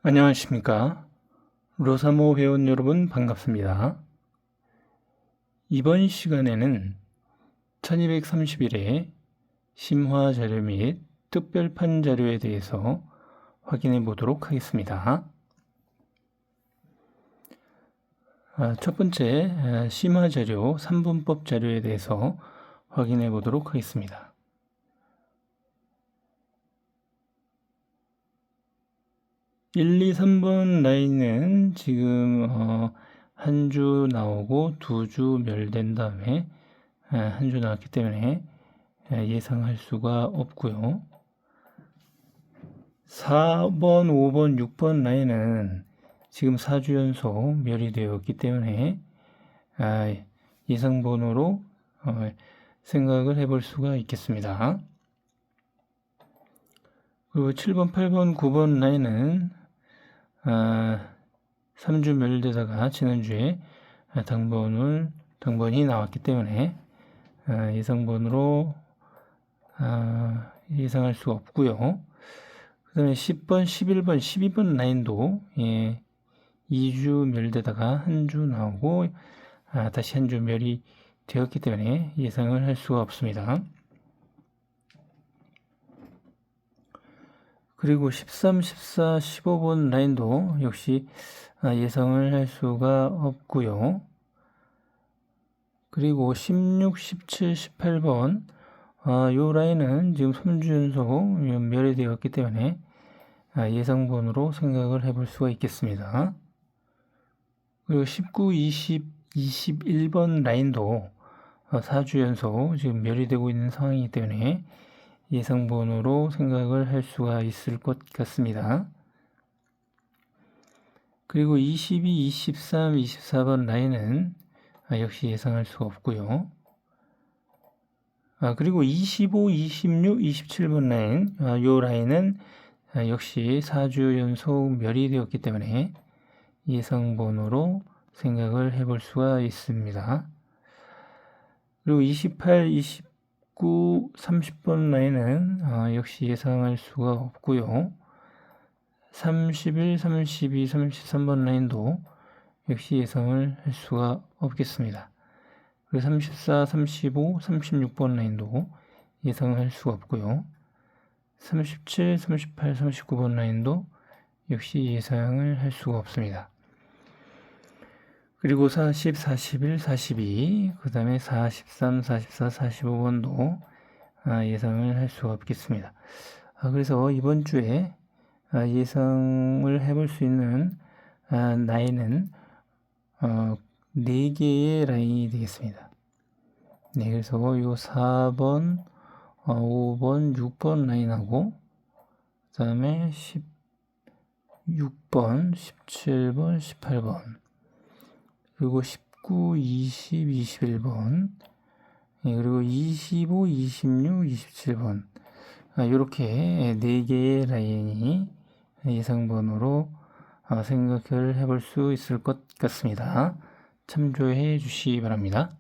안녕하십니까. 로사모 회원 여러분 반갑습니다. 이번 시간에는 1230일의 심화 자료 및 특별판 자료에 대해서 확인해 보도록 하겠습니다. 첫 번째 심화 자료 3분법 자료에 대해서 확인해 보도록 하겠습니다. 1, 2, 3번 라인은 지금 한 주 나오고 2주 멸된 다음에 한 주 나왔기 때문에 예상할 수가 없고요. 4번, 5번, 6번 라인은 지금 4주 연속 멸이 되었기 때문에 예상번호로 생각을 해볼 수가 있겠습니다. 그리고 7번, 8번, 9번 라인은 3주 멸되다가 지난주에 당번이 나왔기 때문에 예상번호로 예상할 수가 없고요. 그 다음에 10번, 11번, 12번 라인도 2주 멸되다가 한 주 나오고 다시 한 주 멸이 되었기 때문에 예상을 할 수가 없습니다. 그리고 13, 14, 15번 라인도 역시 예상을 할 수가 없고요. 그리고 16, 17, 18번 요 라인은 지금 3주 연속 멸이 되었기 때문에 예상번호로 생각을 해볼 수가 있겠습니다. 그리고 19, 20, 21번 라인도 4주 연속 지금 멸이 되고 있는 상황이기 때문에 예상번호로 생각을 할 수가 있을 것 같습니다. 그리고 22, 23, 24번 라인은 역시 예상할 수가 없고요. 그리고 25, 26, 27번 라인, 요 라인은 역시 4주 연속 멸이 되었기 때문에 예상번호로 생각을 해볼 수가 있습니다. 그리고 28, 29, 30번 라인은 역시 예상할 수가 없고요. 31, 32, 33번 라인도 역시 예상을 할 수가 없겠습니다. 그리고 34, 35, 36번 라인도 예상을 할 수가 없고요. 37, 38, 39번 라인도 역시 예상을 할 수가 없습니다. 그리고 40, 41, 42, 그 다음에 43, 44, 45번도 예상을 할 수가 없겠습니다. 그래서 이번 주에 예상을 해볼 수 있는 라인은 4개의 라인이 되겠습니다. 네, 그래서 요 4번, 5번, 6번 라인하고 그 다음에 16번, 17번, 18번 그리고 19, 20, 21번 그리고 25, 26, 27번 이렇게 4개의 라인이 예상번호로 생각을 해볼 수 있을 것 같습니다. 참조해 주시기 바랍니다.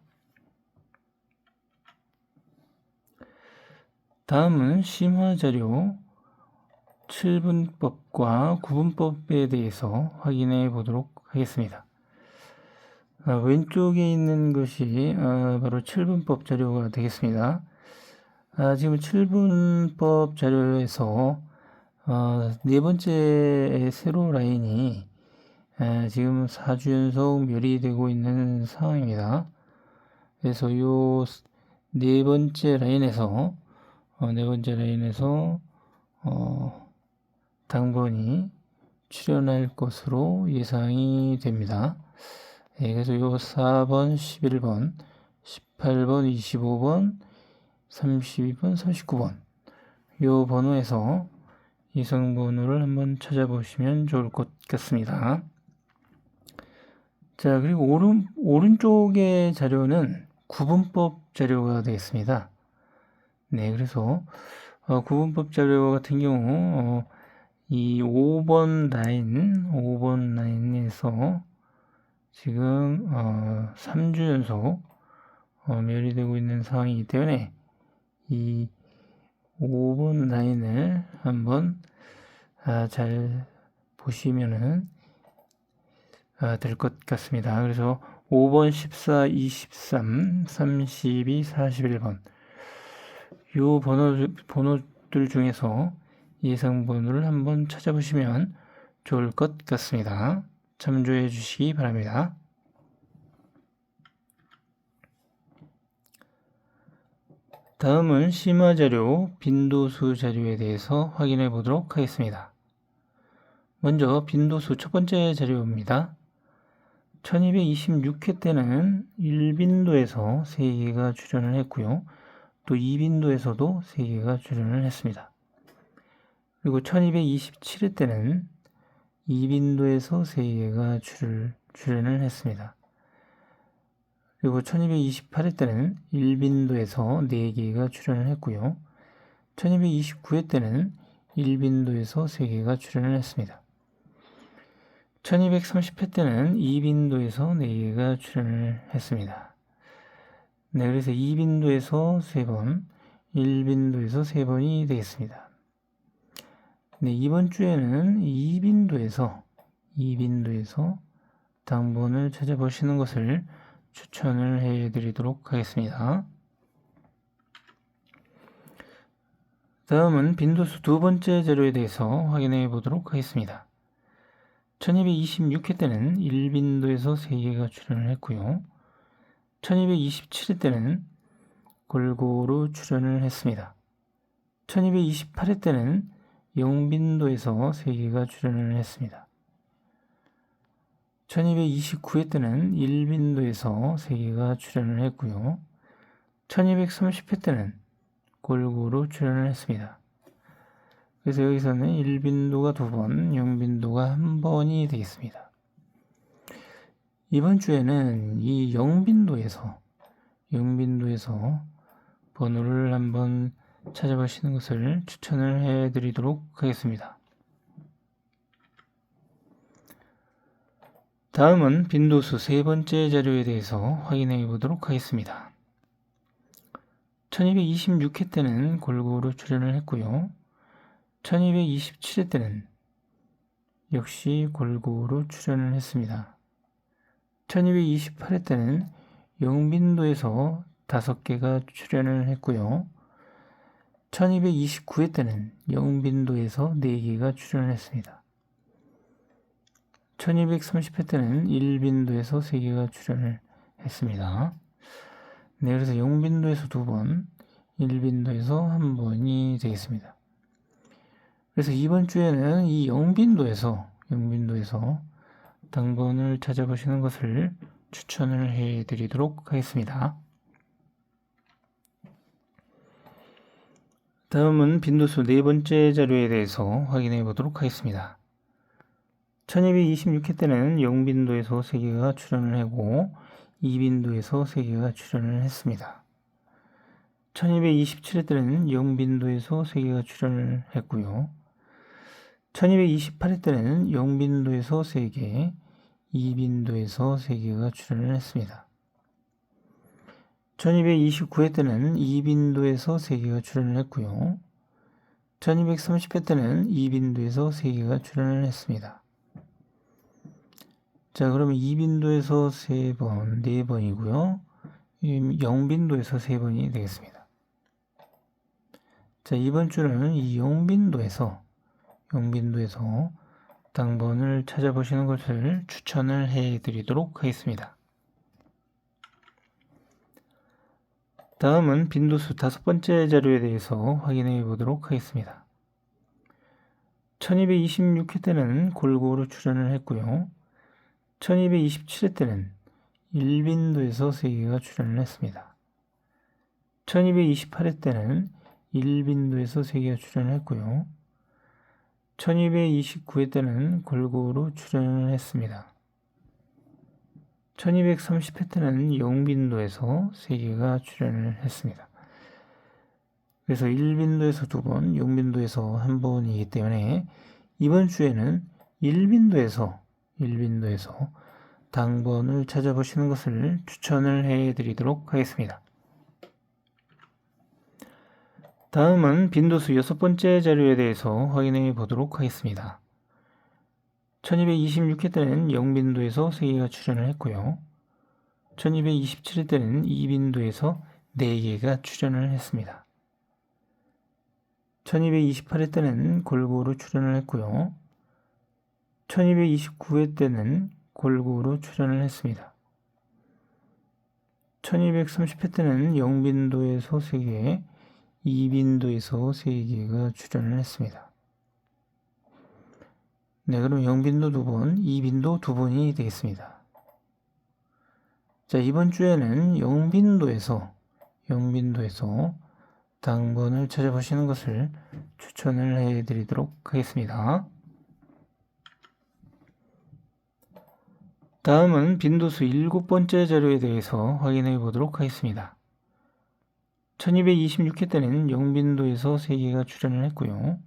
다음은 심화자료 7분법과 9분법에 대해서 확인해 보도록 하겠습니다. 왼쪽에 있는 것이 바로 7분법 자료가 되겠습니다. 지금 7분법 자료에서 네 번째 세로 라인이 지금 4주 연속 멸이 되고 있는 상황입니다. 그래서 요 네 번째 라인에서 당번이 출현할 것으로 예상이 됩니다. 그래서 요 4번, 11번, 18번, 25번, 32번, 39번 요 번호에서 예상번호를 한번 찾아보시면 좋을 것 같습니다. 자, 그리고 오른쪽의 자료는 구분법 자료가 되겠습니다. 네, 그래서 구분법 자료 같은 경우 이 5번 라인에서 지금 3주 연속 멸이 되고 있는 상황이기 때문에 이 5번 라인을 한번 잘 보시면은 될 것 같습니다. 그래서 5번, 14, 23, 32, 41번 요 번호들 중에서 예상 번호를 한번 찾아보시면 좋을 것 같습니다. 참조해 주시기 바랍니다. 다음은 심화 자료, 빈도수 자료에 대해서 확인해 보도록 하겠습니다. 먼저 빈도수 첫 번째 자료입니다. 1226회 때는 1빈도에서 3개가 출연을 했고요. 또 2빈도에서도 3개가 출연을 했습니다. 그리고 1227회 때는 2빈도에서 3개가 출연을 했습니다. 그리고 1228회 때는 1빈도에서 4개가 출연을 했고요. 1229회 때는 1빈도에서 3개가 출연을 했습니다. 1230회 때는 2빈도에서 4개가 출연을 했습니다. 네, 그래서 2빈도에서 3번, 1빈도에서 3번이 되겠습니다. 네, 이번 주에는 2빈도에서 당번을 찾아보시는 것을 추천을 해드리도록 하겠습니다. 다음은 빈도수 두 번째 자료에 대해서 확인해 보도록 하겠습니다. 1226회 때는 1빈도에서 3개가 출연을 했고요. 1227회 때는 골고루 출연을 했습니다. 1228회 때는 0빈도에서 3개가 출연을 했습니다. 1229회 때는 1빈도에서 3개가 출연을 했고요. 1230회 때는 골고루 출연을 했습니다. 그래서 여기서는 1빈도가 2번, 0빈도가 1번이 되겠습니다. 이번 주에는 이 0빈도에서 번호를 한번 찾아보시는 것을 추천을 해드리도록 하겠습니다. 다음은 빈도수 세 번째 자료에 대해서 확인해 보도록 하겠습니다. 1226회 때는 골고루 출연을 했고요. 1227회 때는 역시 골고루 출연을 했습니다. 1228회 때는 0빈도에서 5개가 출연을 했고요. 1229회 때는 0빈도에서 4개가 출연을 했습니다. 1230회 때는 1빈도에서 3개가 출연을 했습니다. 네, 그래서 0빈도에서 2번, 1빈도에서 1번이 되겠습니다. 그래서 이번 주에는 이 0빈도에서 당번을 찾아보시는 것을 추천을 해드리도록 하겠습니다. 다음은 빈도수 네 번째 자료에 대해서 확인해 보도록 하겠습니다. 1226회 때는 0빈도에서 3개가 출연을 하고 2빈도에서 3개가 출연을 했습니다. 1227회 때는 0빈도에서 3개가 출연을 했고요. 1228회 때는 0빈도에서 3개, 2빈도에서 3개가 출연을 했습니다. 1229회 때는 2빈도에서 3개가 출연을 했고요. 1230회 때는 2빈도에서 3개가 출연을 했습니다. 자, 그러면 2빈도에서 3번, 4번이고요. 0빈도에서 3번이 되겠습니다. 자, 이번 주는 이 0빈도에서 당번을 찾아보시는 것을 추천을 해드리도록 하겠습니다. 다음은 빈도수 다섯 번째 자료에 대해서 확인해 보도록 하겠습니다. 1226회 때는 골고루 출연을 했고요. 1227회 때는 1빈도에서 3개가 출연을 했습니다. 1228회 때는 1빈도에서 3개가 출연을 했고요. 1229회 때는 골고루 출연을 했습니다. 1230회 때는 0빈도에서 3개가 출연을 했습니다. 그래서 1빈도에서 2번, 0빈도에서 1번이기 때문에 이번 주에는 1빈도에서 당번을 찾아보시는 것을 추천을 해드리도록 하겠습니다. 다음은 빈도수 여섯 번째 자료에 대해서 확인해 보도록 하겠습니다. 1226회 때는 0빈도에서 3개가 출연을 했고요. 1227회 때는 2빈도에서 4개가 출연을 했습니다. 1228회 때는 골고루 출연을 했고요. 1229회 때는 골고루 출연을 했습니다. 1230회 때는 0빈도에서 3개, 2빈도에서 3개가 출연을 했습니다. 네, 그럼 0빈도 2번, 2빈도 2번이 되겠습니다. 자, 이번 주에는 0빈도에서 당번을 찾아보시는 것을 추천을 해드리도록 하겠습니다. 다음은 빈도수 7번째 자료에 대해서 확인해 보도록 하겠습니다. 1226회 때는 0빈도에서 3개가 출연을 했고요.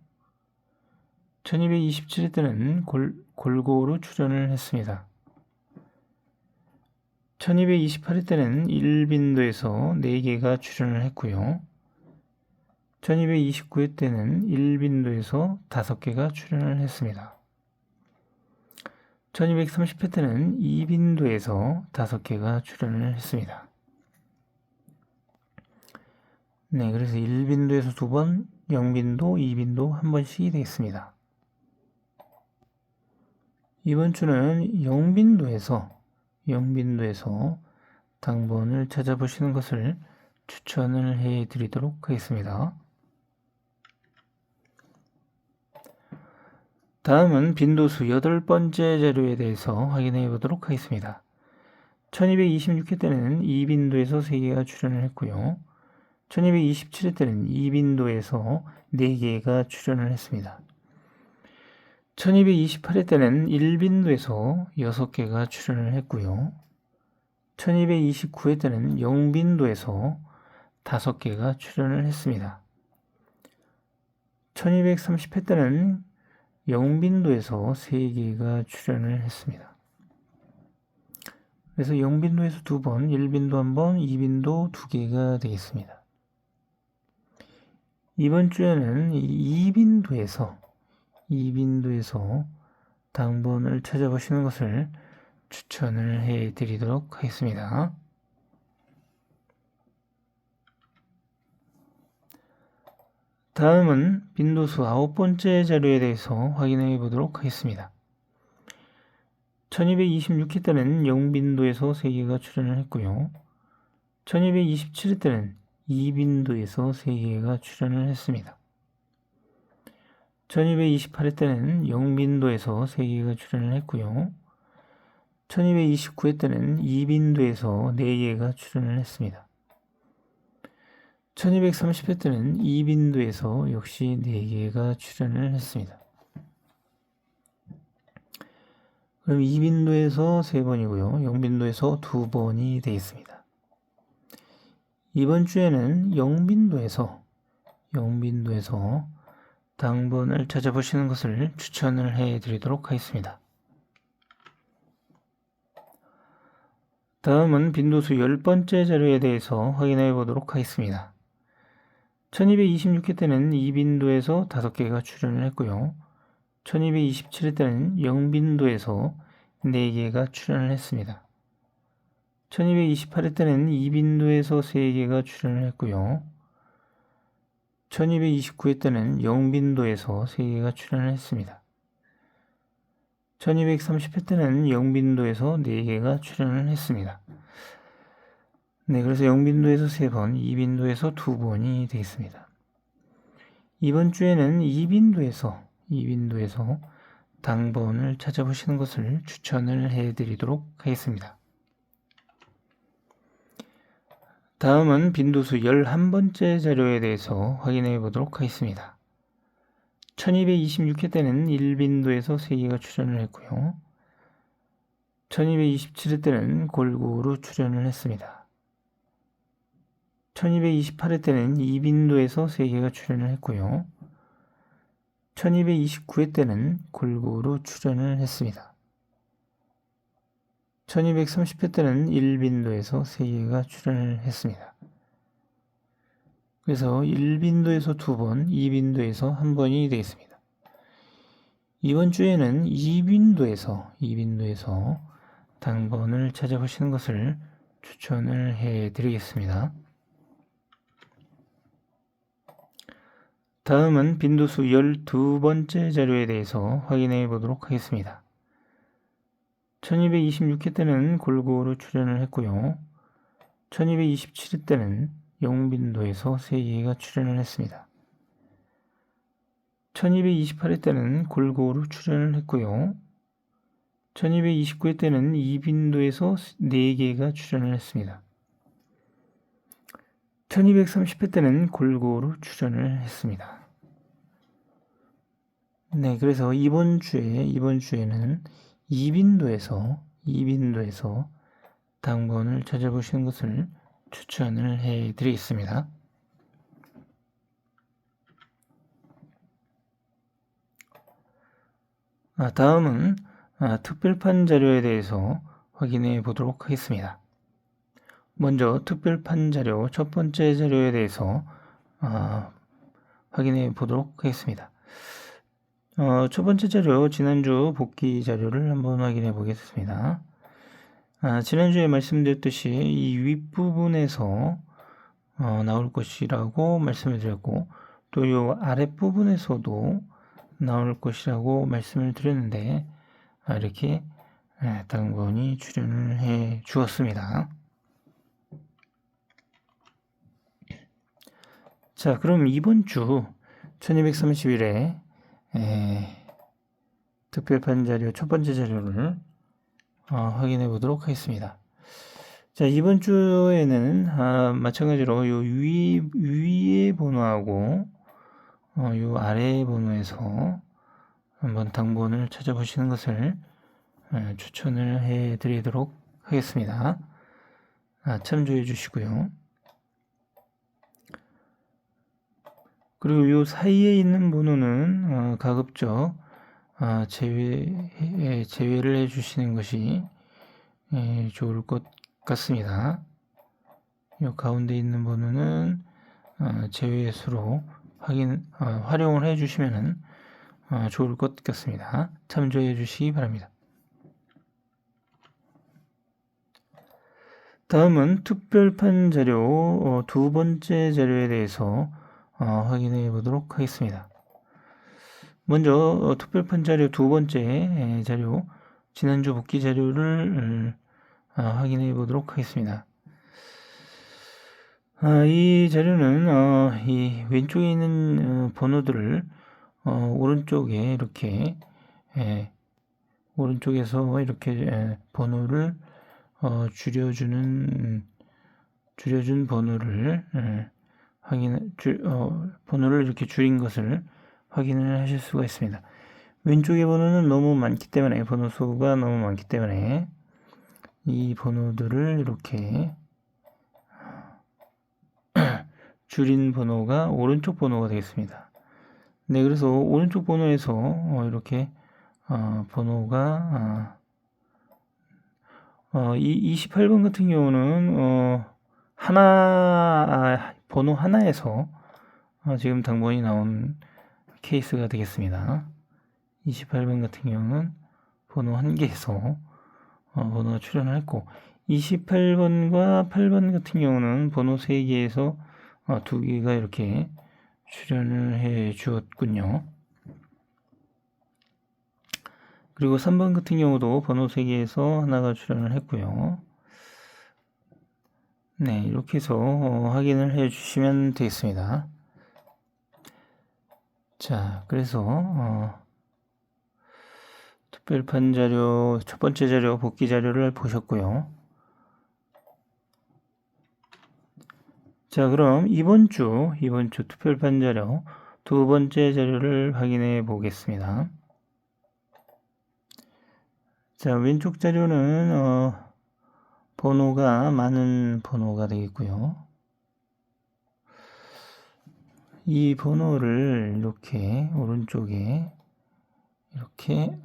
1227회 때는 골고루 출연을 했습니다. 1228회 때는 1빈도에서 4개가 출연을 했고요. 1229회 때는 1빈도에서 5개가 출연을 했습니다. 1230회 때는 2빈도에서 5개가 출연을 했습니다. 네, 그래서 1빈도에서 2번, 0빈도, 2빈도 한 번씩이 되겠습니다. 이번 주는 0빈도에서 당번을 찾아보시는 것을 추천을 해 드리도록 하겠습니다. 다음은 빈도수 8번째 자료에 대해서 확인해 보도록 하겠습니다. 1226회 때는 2빈도에서 3개가 출연을 했고요. 1227회 때는 2빈도에서 4개가 출연을 했습니다. 1228회 때는 1빈도에서 6개가 출연을 했고요. 1229회 때는 0빈도에서 5개가 출연을 했습니다. 1230회 때는 0빈도에서 3개가 출연을 했습니다. 그래서 0빈도에서 2번, 1빈도 1번, 2빈도 2개가 되겠습니다. 이번 주에는 2빈도에서 당번을 찾아보시는 것을 추천을 해 드리도록 하겠습니다. 다음은 빈도수 9번째 자료에 대해서 확인해 보도록 하겠습니다. 1226회 때는 0빈도에서 3개가 출연을 했고요. 1227회 때는 2빈도에서 3개가 출연을 했습니다. 1228회 때는 0빈도에서 3개가 출연을 했고요. 1229회 때는 2빈도에서 4개가 출연을 했습니다. 1230회 때는 2빈도에서 역시 4개가 출연을 했습니다. 그럼 2빈도에서 3번이고요. 0빈도에서 2번이 되겠습니다. 이번 주에는 0빈도에서 당번을 찾아보시는 것을 추천을 해 드리도록 하겠습니다. 다음은 빈도수 10번째 자료에 대해서 확인해 보도록 하겠습니다. 1226회 때는 2빈도에서 5개가 출연을 했고요. 1227회 때는 0빈도에서 4개가 출연을 했습니다. 1228회 때는 2빈도에서 3개가 출연을 했고요. 1229회 때는 0빈도에서 3개가 출연을 했습니다. 1230회 때는 0빈도에서 4개가 출연을 했습니다. 네, 그래서 0빈도에서 3번, 2빈도에서 2번이 되겠습니다. 이번 주에는 2빈도에서 당번을 찾아보시는 것을 추천을 해 드리도록 하겠습니다. 다음은 빈도수 11번째 자료에 대해서 확인해 보도록 하겠습니다. 1226회 때는 1빈도에서 3개가 출연을 했고요. 1227회 때는 골고루 출연을 했습니다. 1228회 때는 2빈도에서 3개가 출연을 했고요. 1229회 때는 골고루 출연을 했습니다. 1230회 때는 1빈도에서 3개가 출연을 했습니다. 그래서 1빈도에서 2번, 2빈도에서 1번이 되겠습니다. 이번 주에는 이빈도에서 당번을 찾아보시는 것을 추천을 해드리겠습니다. 다음은 빈도수 12번째 자료에 대해서 확인해 보도록 하겠습니다. 1226회 때는 골고루 출연을 했고요. 1227회 때는 영빈도에서 3개가 출연을 했습니다. 1228회 때는 골고루 출연을 했고요. 1229회 때는 이빈도에서 4개가 출연을 했습니다. 1230회 때는 골고루 출연을 했습니다. 네, 그래서 이번 주에는 이빈도에서 당번을 찾아보시는 것을 추천을 해 드리겠습니다. 다음은 특별판 자료에 대해서 확인해 보도록 하겠습니다. 먼저 특별판 자료 첫 번째 자료에 대해서 확인해 보도록 하겠습니다. 첫 번째 자료 지난주 복귀 자료를 한번 확인해 보겠습니다. 지난주에 말씀드렸듯이 이 윗부분에서 나올 것이라고 말씀을 드렸고 또 이 아랫부분에서도 나올 것이라고 말씀을 드렸는데 이렇게 당번이 출연을 해 주었습니다. 자, 그럼 이번 주 1231회 특별판 자료 첫 번째 자료를 확인해 보도록 하겠습니다. 자, 이번 주에는 마찬가지로 요 위의 번호하고 요 아래의 번호에서 한번 당번을 찾아보시는 것을 추천을 해 드리도록 하겠습니다. 참조해 주시고요. 그리고 요 사이에 있는 번호는 가급적 제외를 해 주시는 것이 좋을 것 같습니다. 요 가운데 있는 번호는 제외수로 활용을 해 주시면 좋을 것 같습니다. 참조해 주시기 바랍니다. 다음은 특별판 자료 두 번째 자료에 대해서 확인해 보도록 하겠습니다. 먼저 특별판 자료 두 번째 자료 지난주 복귀 자료를 확인해 보도록 하겠습니다. 이 자료는 이 왼쪽에 있는 번호들을 오른쪽에 이렇게 오른쪽에서 이렇게 번호를 줄여준 번호를 번호를 이렇게 줄인 것을 확인을 하실 수가 있습니다. 왼쪽의 번호는 너무 많기 때문에 번호 수가 너무 많기 때문에 이 번호들을 이렇게 줄인 번호가 오른쪽 번호가 되겠습니다. 네, 그래서 오른쪽 번호에서 이렇게 번호가 28번 같은 경우는 번호 하나에서 지금 당번이 나온 케이스가 되겠습니다. 28번 같은 경우는 번호 한 개에서 번호가 출연을 했고 28번과 8번 같은 경우는 번호 3개에서 2개가 이렇게 출연을 해 주었군요. 그리고 3번 같은 경우도 번호 3개에서 하나가 출연을 했고요. 네, 이렇게 해서 확인을 해 주시면 되겠습니다. 자, 그래서 특별판 자료 첫 번째 자료 복귀 자료를 보셨고요. 자, 그럼 이번 주 특별판 자료 두 번째 자료를 확인해 보겠습니다. 자, 왼쪽 자료는 번호가 많은 번호가 되겠고요. 이 번호를 이렇게 오른쪽에 이렇게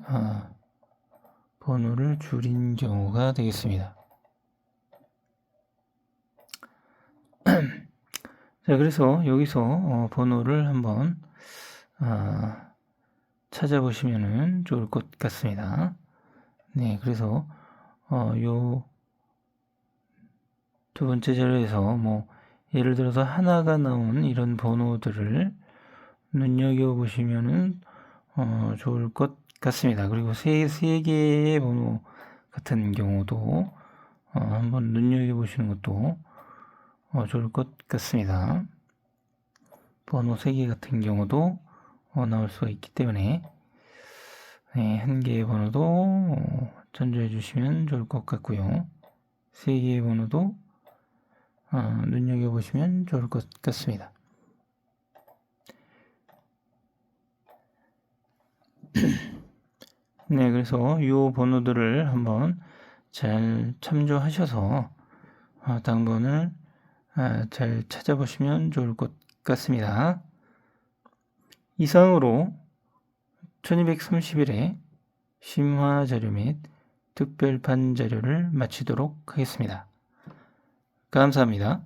번호를 줄인 경우가 되겠습니다. 자, 그래서 여기서 번호를 한번 찾아보시면 좋을 것 같습니다. 네, 그래서 요 두 번째 자료에서 뭐 예를 들어서 하나가 나온 이런 번호들을 눈여겨보시면은 좋을 것 같습니다. 그리고 세 개의 번호 같은 경우도 한번 눈여겨보시는 것도 좋을 것 같습니다. 번호 3개 같은 경우도 나올 수가 있기 때문에 네, 한 개의 번호도 참조해 주시면 좋을 것 같고요. 3개의 번호도 눈여겨보시면 좋을 것 같습니다. 네, 그래서 이 번호들을 한번 잘 참조하셔서 당번을 잘 찾아보시면 좋을 것 같습니다. 이상으로 1230일의 심화 자료 및 특별판 자료를 마치도록 하겠습니다. 감사합니다.